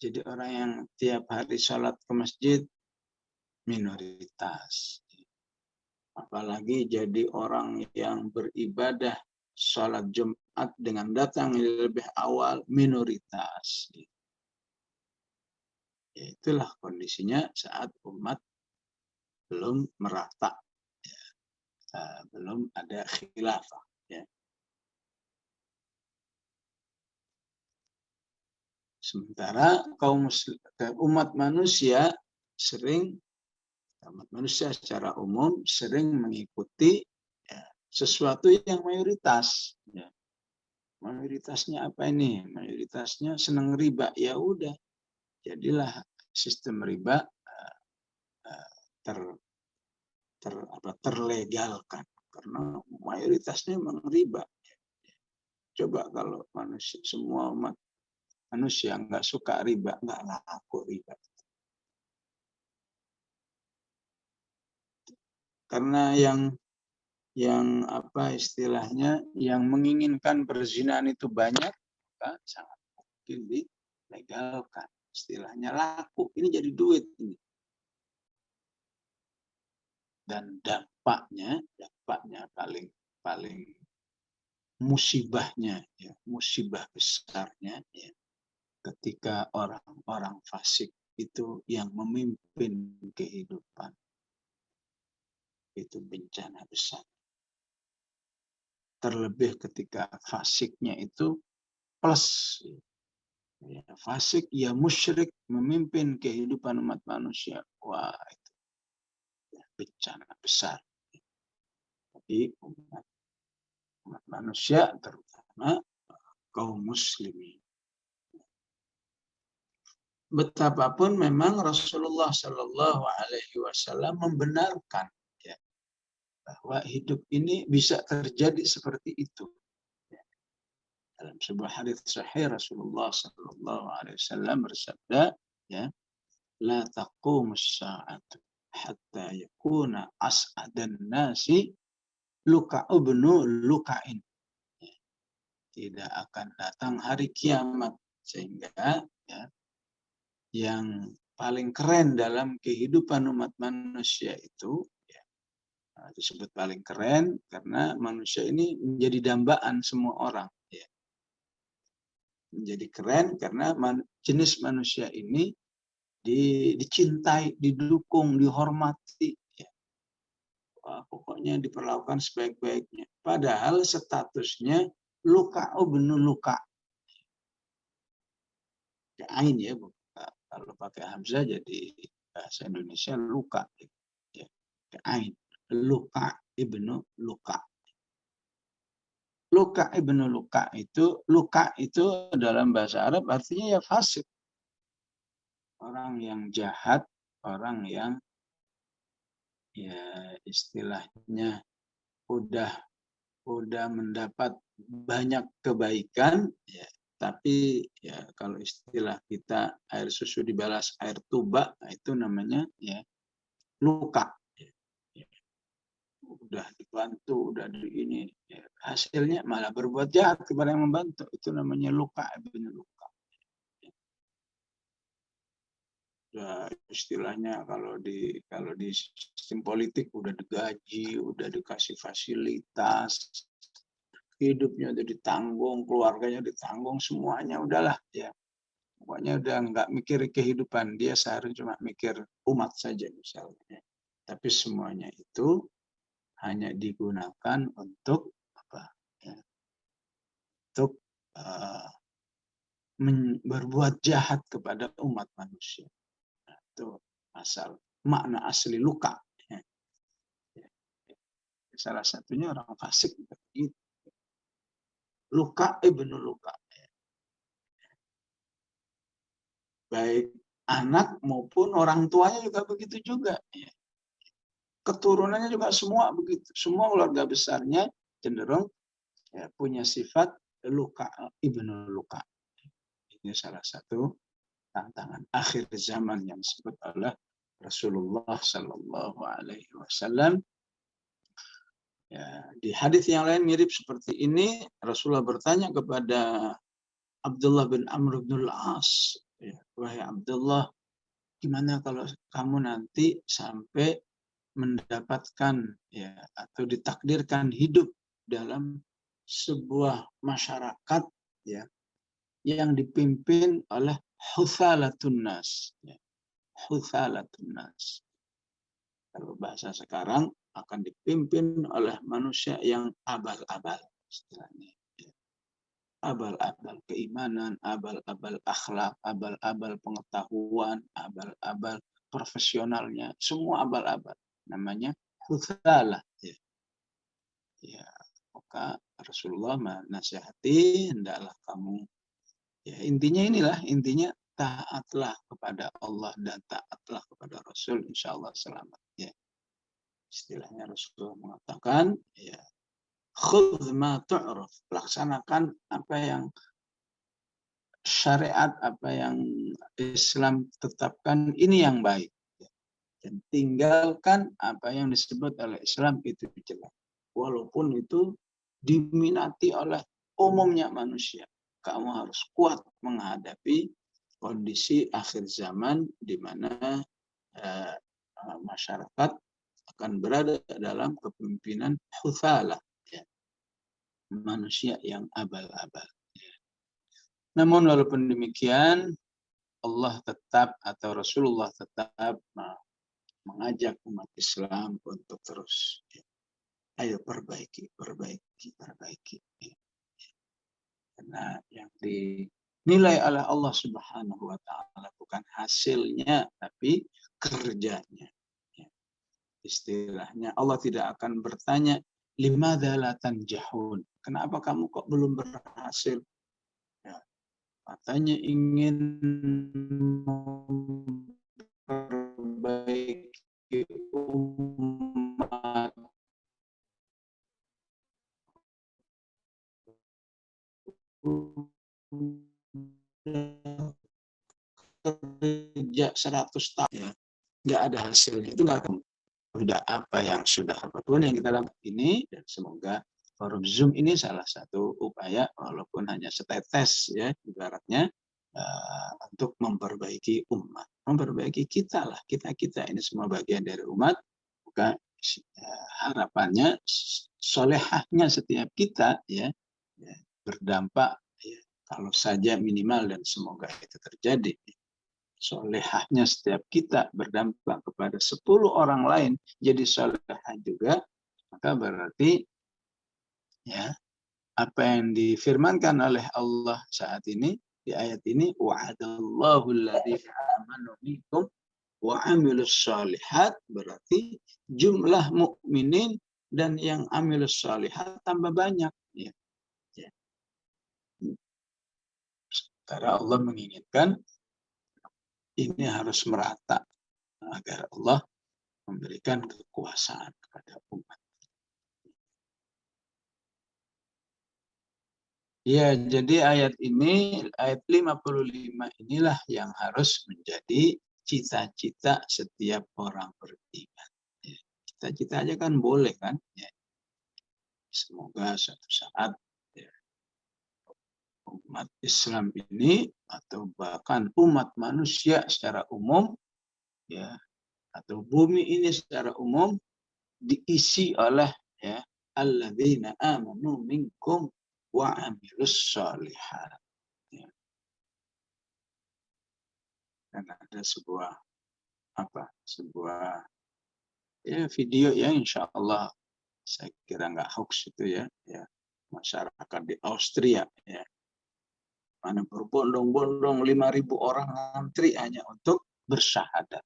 Jadi orang yang tiap hari sholat ke masjid minoritas. Apalagi jadi orang yang beribadah sholat Jumat dengan datang lebih awal, minoritas. Ya, itulah kondisinya saat umat belum merata, ya. Belum ada khilafah. Ya. Sementara umat manusia secara umum sering mengikuti ya, sesuatu yang mayoritas. Ya. Mayoritasnya apa ini? Mayoritasnya senang riba. Ya udah, jadilah sistem riba terlegalkan karena mayoritasnya memang riba. Coba kalau semua umat manusia nggak suka riba, nggak laku riba. Karena yang apa istilahnya, yang menginginkan perzinahan itu banyak, maka sangat mungkin dilegalkan. Istilahnya laku, ini jadi duit ini. Dan dampaknya paling musibahnya, ya, musibah besarnya, ya, ketika orang-orang fasik itu yang memimpin kehidupan, itu bencana besar. Terlebih ketika fasiknya itu plus, ya, fasik ya musyrik memimpin kehidupan umat manusia, wah itu ya, bencana besar. Jadi umat manusia terutama kaum muslimin. Betapapun memang Rasulullah Shallallahu Alaihi Wasallam membenarkan ya, bahwa hidup ini bisa terjadi seperti itu. Ya. Dalam sebuah hadits sahih Rasulullah Shallallahu Alaihi Wasallam bersabda, ya, la taqumus sa'atu hatta yakuna as'adan nasi luka ibnu lukain. Ya. Tidak akan datang hari kiamat sehingga ya, yang paling keren dalam kehidupan umat manusia itu ya, disebut paling keren karena manusia ini menjadi dambaan semua orang. Ya. Menjadi keren karena jenis manusia ini dicintai, didukung, dihormati. Ya. Wah, pokoknya diperlakukan sebaik-baiknya. Padahal statusnya luka ibnu luka. Ain ya, kalau pakai hamzah jadi bahasa Indonesia luka. Ya. Ain. Luka ibnu luka. Luka ibnu luka itu dalam bahasa Arab artinya ya fasik. Orang yang jahat, orang yang ya istilahnya udah mendapat banyak kebaikan ya, tapi ya kalau istilah kita air susu dibalas air tuba, itu namanya ya luka. Ya. Udah dibantu, udah di ini, ya, hasilnya malah berbuat jahat kepada yang membantu, itu namanya luka ibnu luka. Ya, istilahnya kalau di sistem politik udah digaji, udah dikasih fasilitas, hidupnya udah ditanggung, keluarganya ditanggung, semuanya udahlah ya. Pokoknya udah nggak mikir kehidupan, dia seharusnya cuma mikir umat saja misalnya. Tapi semuanya itu hanya digunakan untuk apa? Ya, untuk berbuat jahat kepada umat manusia. Nah, itu makna asli luka. Ya. Salah satunya orang fasik begitu. Luka ibnu luka. Baik anak maupun orang tuanya juga begitu juga. Keturunannya juga semua begitu. Semua keluarga besarnya cenderung ya, punya sifat luka ibnu luka. Ini salah satu tantangan akhir zaman yang disebut oleh Rasulullah Sallallahu Alaihi Wasallam. Ya, di hadis yang lain mirip seperti ini, Rasulullah bertanya kepada Abdullah bin Amr bin Al-As, ya, wahai Abdullah, gimana kalau kamu nanti sampai mendapatkan ya atau ditakdirkan hidup dalam sebuah masyarakat ya yang dipimpin oleh huthalatun nas, ya. Huthalatun nas. Kalau bahasa sekarang akan dipimpin oleh manusia yang abal-abal istilahnya. abal-abal keimanan, abal-abal akhlak, abal-abal pengetahuan, abal-abal profesionalnya, semua abal-abal. Namanya hutsalah. Ya. Ya, maka Rasulullah menasihati, hendaklah kamu, ya intinya inilah, intinya taatlah kepada Allah dan taatlah kepada Rasul, insya Allah selamat. Ya. Istilahnya Rasulullah mengatakan, ya, khudh ma tu'raf, laksanakan apa yang syariat, apa yang Islam tetapkan, ini yang baik. Dan tinggalkan apa yang disebut oleh Islam itu jelek. Walaupun itu diminati oleh umumnya manusia. Kamu harus kuat menghadapi kondisi akhir zaman di mana masyarakat akan berada dalam kepemimpinan hutsalah, ya, manusia yang abal-abal. Namun walaupun demikian, Allah tetap atau Rasulullah tetap mengajak umat Islam untuk terus, ya, ayo perbaiki. Ya. Karena yang dinilai oleh Allah Subhanahu wa Ta'ala bukan hasilnya, tapi kerjanya. Ya. Istilahnya Allah tidak akan bertanya, limadza la tanjahun? Kenapa kamu kok belum berhasil? Ya. Katanya ingin memperbaiki umat, kerja 100 tahun, ya, nggak ada hasilnya, itu nggak akan. Sudah apa yang sudah apapun yang kita lakukan ini, dan semoga forum Zoom ini salah satu upaya walaupun hanya setetes, ya ibaratnya, untuk memperbaiki umat, memperbaiki kita lah, kita ini semua bagian dari umat. Maka harapannya solehahnya setiap kita, ya, berdampak, ya, kalau saja minimal, dan semoga itu terjadi, solehahnya setiap kita berdampak kepada 10 orang lain jadi solehah juga, maka berarti, ya, apa yang difirmankan oleh Allah saat ini di ayat ini, wa'adallahu alladziina aamanu minkum wa 'amilus shalihat, berarti jumlah mukminin dan yang amilus shalihat tambah banyak, ya. Ya. Karena Allah menginginkan ini harus merata agar Allah memberikan kekuasaan kepada umat. Ya, jadi ayat ini, ayat 55 inilah yang harus menjadi cita-cita setiap orang beriman. Ya, cita-cita aja kan boleh kan? Ya. Semoga suatu saat, ya, umat Islam ini atau bahkan umat manusia secara umum, ya, atau bumi ini secara umum diisi oleh, ya, alladzina amanu minkum wa amilus shalihat. Ya. Dan ada sebuah ya video, ya insya Allah saya kira nggak hoax itu, ya, masyarakat di Austria, ya, mana berbondong-bondong 5.000 orang antri hanya untuk bersyahadat.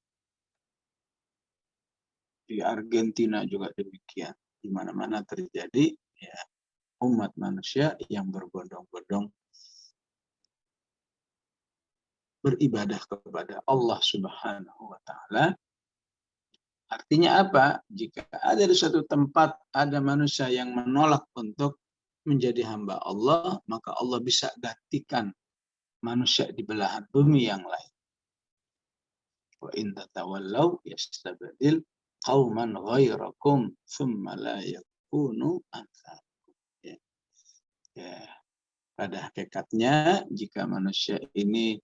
Di Argentina juga demikian, di mana-mana terjadi, ya, umat manusia yang berbondong-bondong beribadah kepada Allah Subhanahu wa Ta'ala. Artinya apa? Jika ada di suatu tempat ada manusia yang menolak untuk menjadi hamba Allah, maka Allah bisa gantikan manusia di belahan bumi yang lain. Wa in tatawallaw yastabdil qauman ghairakum tsumma la yakunu amsalakum. Ya. Ya. Pada hakikatnya jika manusia ini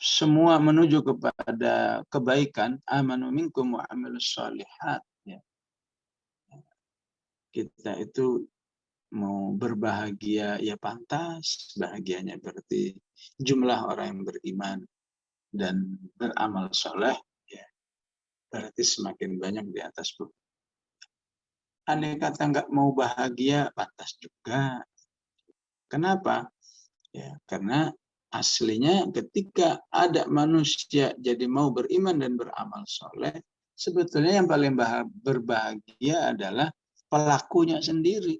semua menuju kepada kebaikan, amanu minkum wa amilus shalihat, ya, kita itu mau berbahagia, ya pantas bahagianya berarti jumlah orang yang beriman dan beramal soleh, ya, berarti semakin banyak di atas bumi. Andai kata nggak mau bahagia, pantas juga. Kenapa? Ya, karena aslinya ketika ada manusia jadi mau beriman dan beramal soleh, sebetulnya yang paling berbahagia adalah pelakunya sendiri.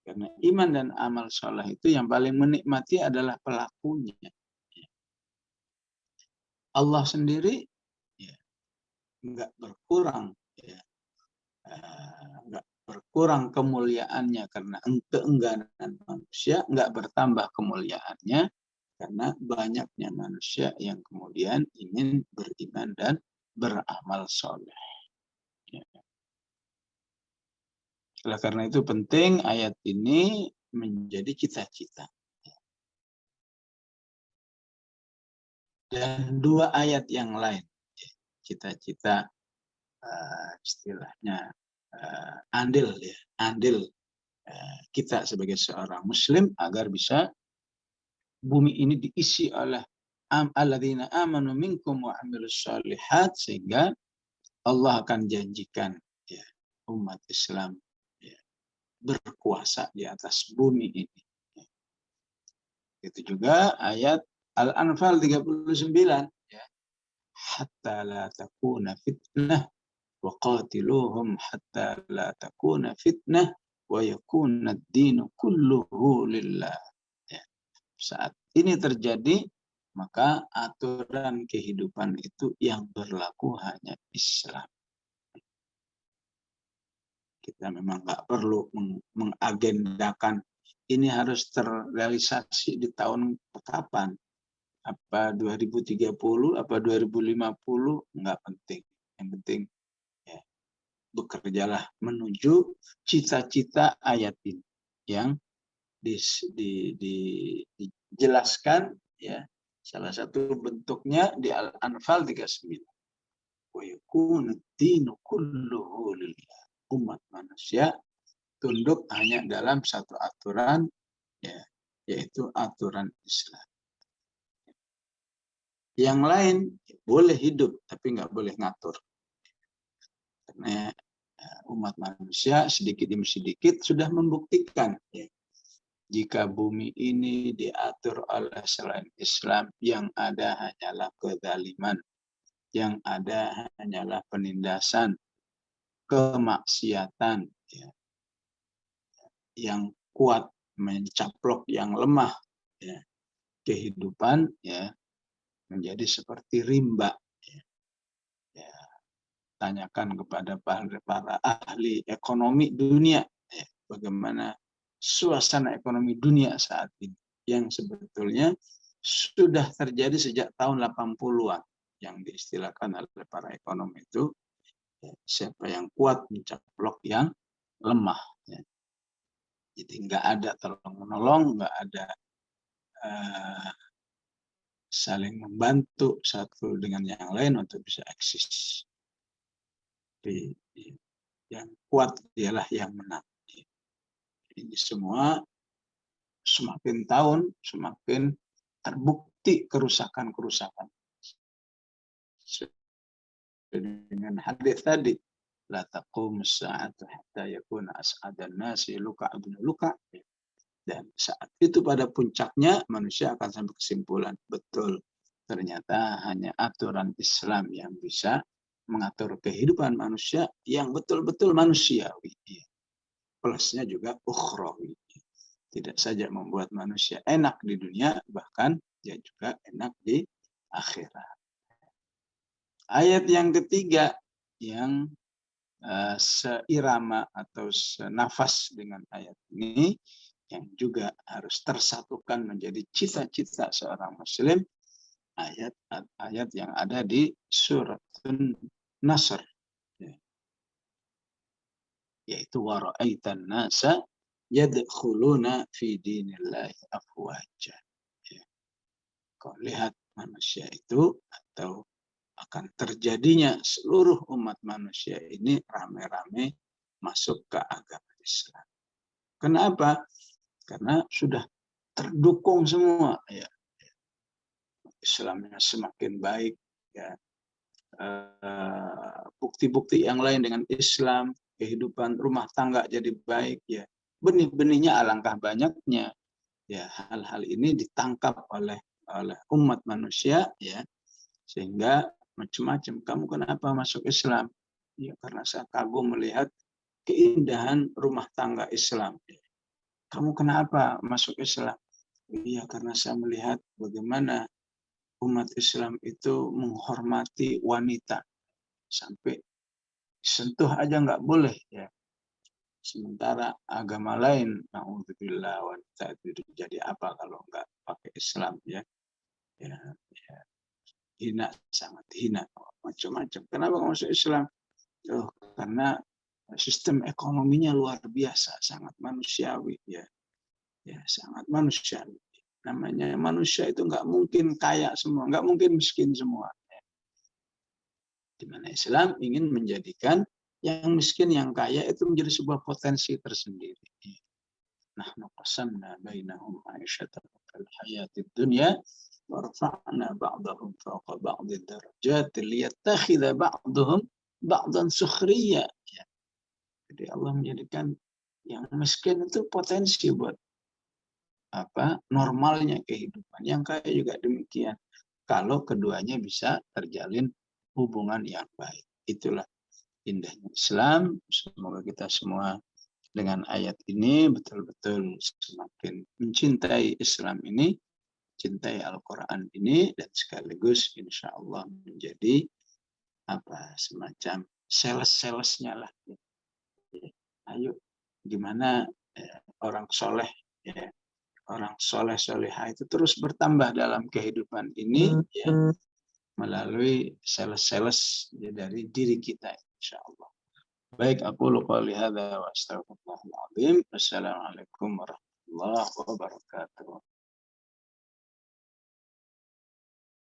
Karena iman dan amal soleh itu yang paling menikmati adalah pelakunya. Allah sendiri ya, nggak berkurang, ya, nggak berkurang kemuliaannya karena keengganan manusia, nggak bertambah kemuliaannya karena banyaknya manusia yang kemudian ingin beriman dan beramal soleh. Ya. Oleh karena itu penting ayat ini menjadi cita-cita. Dan dua ayat yang lain, cita-cita istilahnya andil ya, andil kita sebagai seorang muslim agar bisa bumi ini diisi oleh alladzina amanu minkum wa amilus shalihat, sehingga Allah akan janjikan ya, umat Islam ya, berkuasa di atas bumi ini. Itu juga ayat Al-Anfal 39 ya. Hatta la takuna fitnah wa qatiluhum hatta la takuna fitnah wa yakuna ad-dinu kulluhu lillah. Ya. Saat ini terjadi, maka aturan kehidupan itu yang berlaku hanya Islam. Kita memang nggak perlu mengagendakan ini harus terrealisasi di tahun kapan. Apa 2030, apa 2050, nggak penting. Yang penting ya, bekerjalah menuju cita-cita ayat ini yang dijelaskan ya. Salah satu bentuknya di Al-Anfal 39. Wa yakunu ad-dinu kulluhu lillah. Umat manusia tunduk hanya dalam satu aturan ya, yaitu aturan Islam. Yang lain boleh hidup tapi nggak boleh ngatur. Karena umat manusia sedikit demi sedikit sudah membuktikan ya, jika bumi ini diatur oleh selain Islam, yang ada hanyalah kezaliman, yang ada hanyalah penindasan, kemaksiatan, ya, yang kuat mencaplok yang lemah, ya, kehidupan ya menjadi seperti rimba. Ya. Ya, tanyakan kepada para ahli ekonomi dunia, ya, bagaimana suasana ekonomi dunia saat ini yang sebetulnya sudah terjadi sejak tahun 80-an yang diistilahkan oleh para ekonomi itu ya, siapa yang kuat mencaplok yang lemah. Ya. Jadi nggak ada tolong-menolong, nggak ada saling membantu satu dengan yang lain untuk bisa eksis. Jadi, yang kuat dialah yang menang. Ini semua semakin tahun semakin terbukti kerusakan-kerusakan. Dengan hadis tadi, la taqumus sa'atu hatta yakuna as'adan nasi luka ibn luka. Dan saat itu pada puncaknya manusia akan sampai kesimpulan, betul, ternyata hanya aturan Islam yang bisa mengatur kehidupan manusia yang betul-betul manusiawi. Plusnya juga ukhrawi. Tidak saja membuat manusia enak di dunia, bahkan dia juga enak di akhirat. Ayat yang ketiga yang seirama atau senafas dengan ayat ini, yang juga harus tersatukan menjadi cita-cita seorang muslim, ayat-ayat yang ada di surat Nasr, yaitu wa ra'aitan nasa yadkhuluna fi dinillahi afwaja. Kau lihat manusia itu, atau akan terjadinya seluruh umat manusia ini rame-rame masuk ke agama Islam. Kenapa? Karena sudah terdukung semua ya. Islamnya semakin baik ya. Bukti-bukti yang lain dengan Islam, kehidupan rumah tangga jadi baik ya. Benih-benihnya alangkah banyaknya. ya hal-hal ini ditangkap oleh umat manusia, ya, sehingga macam-macam. Kamu kenapa masuk Islam? Ya karena saya kagum melihat keindahan rumah tangga Islam. Kamu kenapa masuk Islam? Iya karena saya melihat bagaimana umat Islam itu menghormati wanita sampai sentuh aja nggak boleh, ya. Sementara agama lain, naudzubillah, wanita itu jadi apa kalau nggak pakai Islam, ya. Ya, ya. Hina, sangat hina, macam-macam. Kenapa kamu masuk Islam? Oh, karena sistem ekonominya luar biasa, sangat manusiawi, ya. Ya, sangat manusiawi. Namanya manusia itu nggak mungkin kaya semua, nggak mungkin miskin semua. Di mana Islam ingin menjadikan yang miskin, yang kaya itu menjadi sebuah potensi tersendiri. Nahnu qasamna bainahum ma'isyatahum fil hayatid dunya wa rafa'na ba'dahum fawqa ba'did darajat liyattakhidha ba'dahum ba'dan sukhriya. Jadi Allah menjadikan yang miskin itu potensi buat normalnya kehidupan. Yang kaya juga demikian. Kalau keduanya bisa terjalin hubungan yang baik. Itulah indahnya Islam. Semoga kita semua dengan ayat ini betul-betul semakin mencintai Islam ini, cintai Al-Quran ini, dan sekaligus insya Allah menjadi semacam sales-salesnya lah. Ayo, gimana orang soleh, ya, orang soleh-solehah itu terus bertambah dalam kehidupan ini, ya, melalui sales-sales dari diri kita, insya Allah. Baik, aku qouli hadza wa astaghfirullahal azim. Wassalamualaikum warahmatullahi wabarakatuh.